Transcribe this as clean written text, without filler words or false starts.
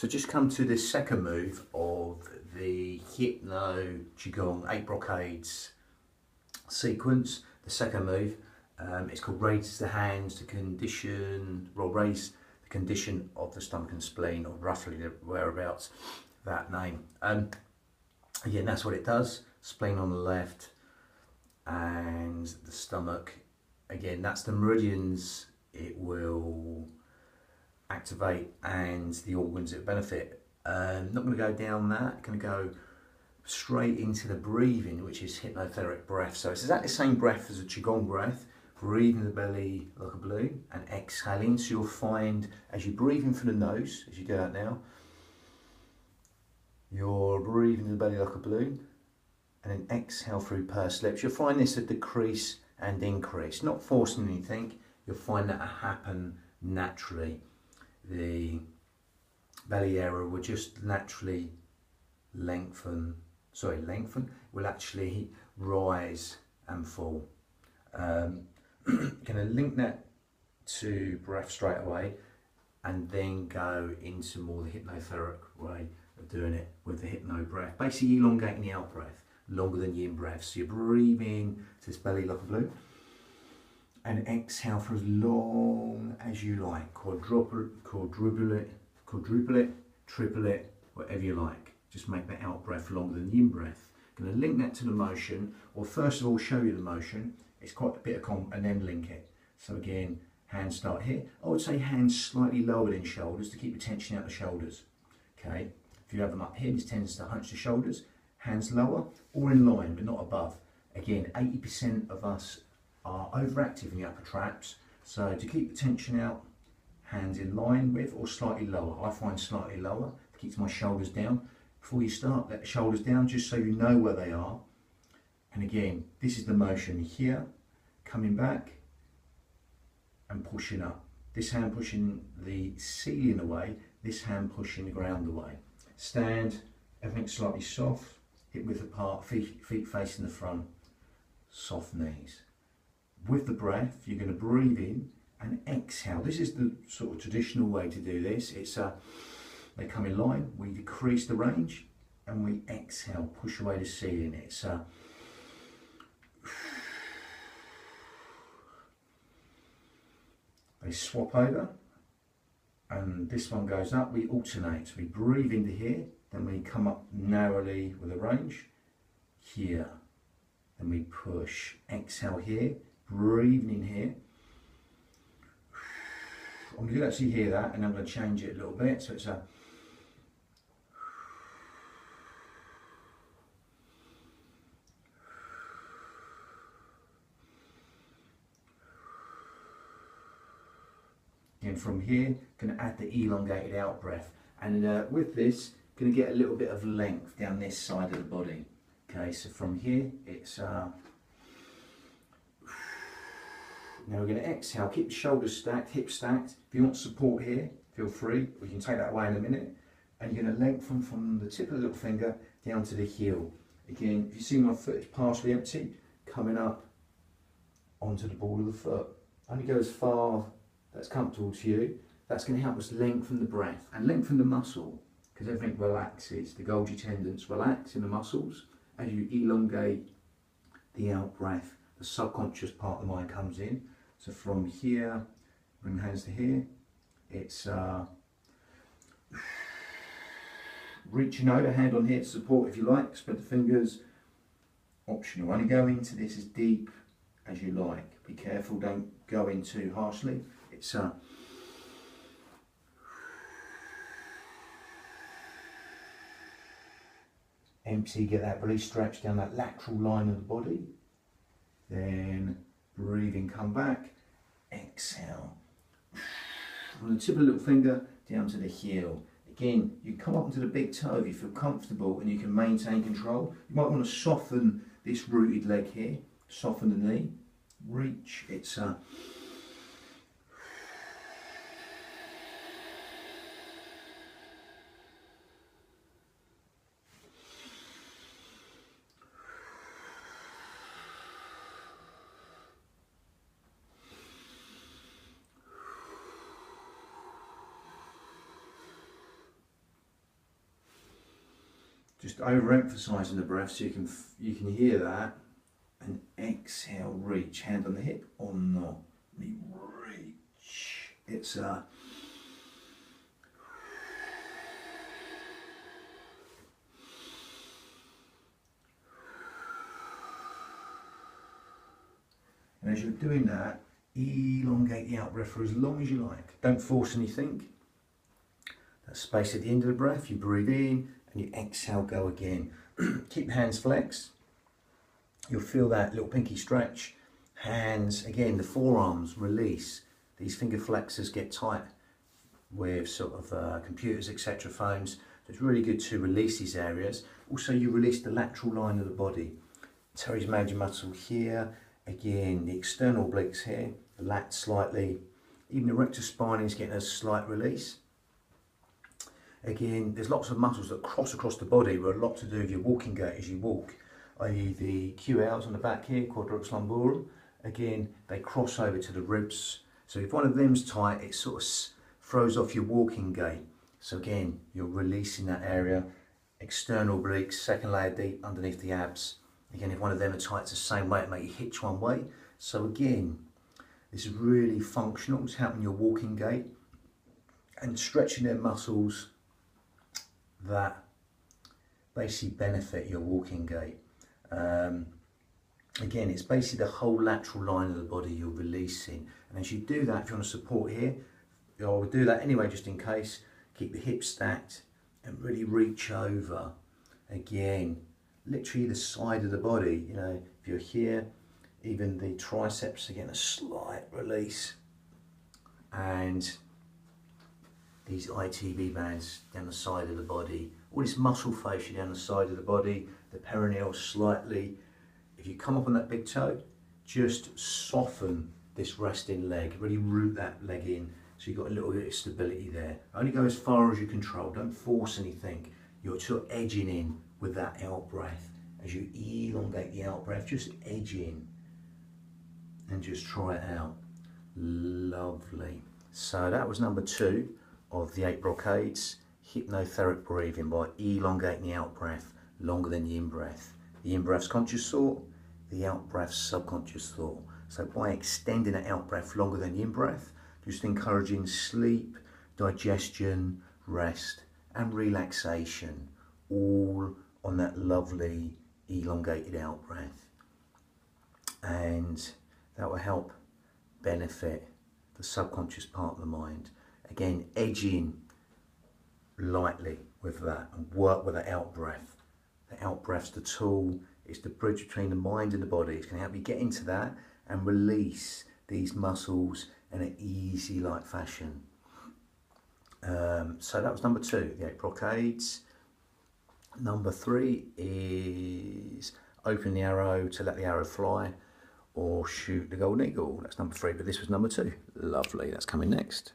So just come to the second move of the Hypno Qigong 8 brocades sequence. The second move, it's called Raise the Hands to Condition, well, raise the condition of the stomach and spleen, or roughly the whereabouts that name. Again, that's what it does. Spleen on the left and the stomach. Again, that's the meridians it will activate and the organs it benefit. Not going to go down that, going to go straight into the breathing, which is hypnotherapy breath. So it's exactly the same breath as a Qigong breath, breathing the belly like a balloon and exhaling. So you'll find as you breathe in through the nose, as you do that now, you're breathing the belly like a balloon and then exhale through pursed lips. You'll find this a decrease and increase, not forcing anything. You'll find that happen naturally. The belly area will just naturally lengthen, will actually rise and fall. Going to link that to breath straight away and then go into more the hypnotherapic way of doing it with the hypno breath. Basically elongating the out breath, longer than the in breath. So you're breathing to this belly like a balloon and exhale for as long as you like. Quadruple it, triple it, whatever you like. Just make that out breath longer than the in breath. Going to link that to the motion, or first of all show you the motion. It's quite a bit of and then link it. So again, hands start here. I would say hands slightly lower than shoulders to keep the tension out of the shoulders. Okay, if you have them up here, this tends to hunch the shoulders. Hands lower or in line, but not above. Again, 80% of us are overactive in the upper traps. So to keep the tension out, hands in line with or slightly lower. I find slightly lower to keep my shoulders down. Before you start, let the shoulders down just so you know where they are. And again, this is the motion here, coming back and pushing up. This hand pushing the ceiling away, this hand pushing the ground away. Stand, everything slightly soft, hip width apart, feet facing the front, soft knees. With the breath, you're going to breathe in and exhale. This is the sort of traditional way to do this. It's they come in line, we decrease the range and we exhale, push away the ceiling. It's they swap over and this one goes up, we alternate. So we breathe into here, then we come up narrowly with a range here, then we push, exhale here, breathing in here. I'm going to actually hear that and I'm going to change it a little bit. So it's a and from here, going to add the elongated out breath. And with this, going to get a little bit of length down this side of the body. Okay, so from here, it's now we're going to exhale, keep the shoulders stacked, hips stacked. If you want support here, feel free. We can take that away in a minute. And you're going to lengthen from the tip of the little finger down to the heel. Again, if you see my foot is partially empty, coming up onto the ball of the foot. Only go as far that's comfortable to you. That's going to help us lengthen the breath and lengthen the muscle, because everything relaxes. The Golgi tendons relax in the muscles as you elongate the out breath. The subconscious part of the mind comes in. So from here, bring the hands to here. It's reaching over, hand on here to support if you like. Spread the fingers. Optional. Only go into this as deep as you like. Be careful, don't go in too harshly. It's empty, get that really stretched down that lateral line of the body. Then breathing, come back, exhale. From the tip of the little finger down to the heel. Again, you come up onto the big toe if you feel comfortable and you can maintain control. You might want to soften this rooted leg here, soften the knee, reach. It's Just overemphasizing the breath so you can hear that. And exhale, reach, hand on the hip or not. Me reach. It's a and as you're doing that, elongate the out breath for as long as you like. Don't force anything. That space at the end of the breath, you breathe in and you exhale, go again. Keep the hands flexed. You'll feel that little pinky stretch. Hands, again, the forearms release. These finger flexors get tight with sort of computers, etc., phones. So it's really good to release these areas. Also, you release the lateral line of the body. Teres major muscle here. Again, the external obliques here, the lats slightly. Even the rectus spine is getting a slight release. Again, there's lots of muscles that cross across the body with a lot to do with your walking gait as you walk, i.e. the QLs on the back here, quadriceps lumborum. Again, they cross over to the ribs. So if one of them's tight, it sort of throws off your walking gait. So again, you're releasing that area. External obliques, second layer deep underneath the abs. Again, if one of them are tight, it's the same way, it makes you hitch one way. So again, this is really functional. It's helping your walking gait and stretching their muscles that basically benefit your walking gait. Again, it's basically the whole lateral line of the body you're releasing. And as you do that, if you want to support here, I would do that anyway, just in case. Keep the hips stacked and really reach over. Again, literally the side of the body. You know, if you're here, even the triceps are getting a slight release. And these ITB bands down the side of the body. All this muscle fascia down the side of the body, the perineal slightly. If you come up on that big toe, just soften this resting leg, really root that leg in so you've got a little bit of stability there. Only go as far as you control, don't force anything. You're sort of edging in with that out breath. As you elongate the out breath, just edge in and just try it out. Lovely. So that was number 2 of the 8 brocades, hypnotheric breathing by elongating the out breath longer than the in breath. The in breath's conscious thought, the out breath's subconscious thought. So by extending the out breath longer than the in breath, just encouraging sleep, digestion, rest and relaxation, all on that lovely elongated out breath. And that will help benefit the subconscious part of the mind. Again, edge in lightly with that and work with the out breath. The out breath's the tool, it's the bridge between the mind and the body. It's going to help you get into that and release these muscles in an easy like fashion. So that was number 2, the 8 brocades. Number 3 is open the arrow to let the arrow fly or shoot the golden eagle. That's number 3, but this was number 2. Lovely, that's coming next.